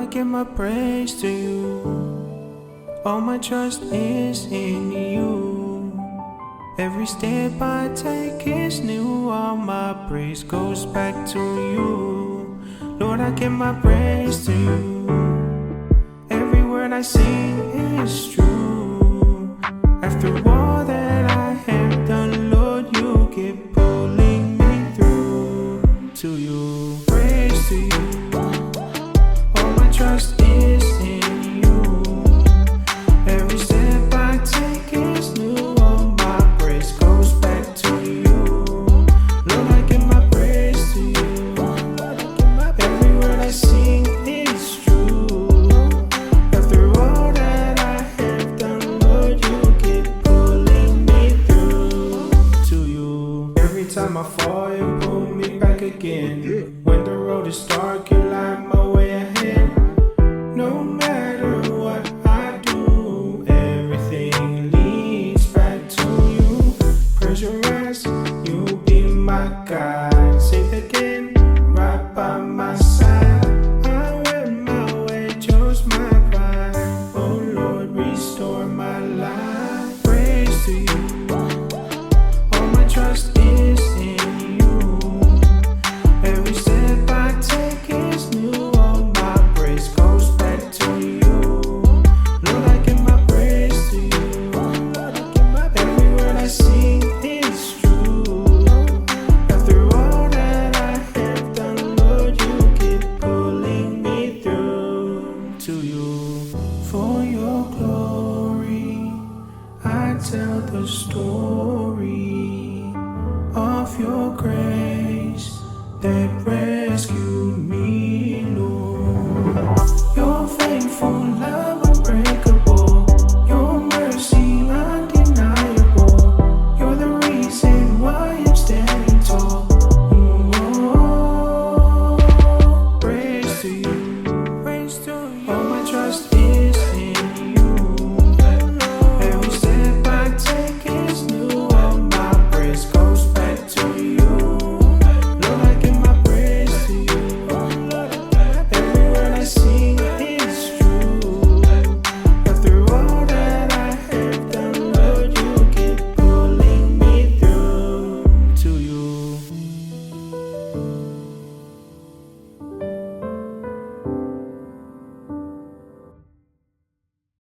give my praise to you. All my trust is in you. Every step I take is new. All my praise goes back to you. Lord, I give my praise to you. Every word I sing is true. After all that I have done, Lord, you keep pulling me through. To you, praise to you. All my trust is in you. Every step I take is new. All my praise goes back to you. Lord, I give my praise to you. Every word I sing is true. After all that I have done, Lord, you keep pulling me through. To you. Every time I fall, you pull me back again. When the road is dark, you light my way ahead. No matter what I do, everything leads back to you. Close your eyes, you'll be my guide. Say it again, right by my side. I went my way, chose my pride. Oh Lord, restore my life. Praise to you. All my trust is in you. Every step I take is new. All my praise goes back to you. Lord, I give my praise to you. Every word I sing is true. After all that I have done, Lord, you keep pulling me through. To you, for your glory, I tell the story of your grace that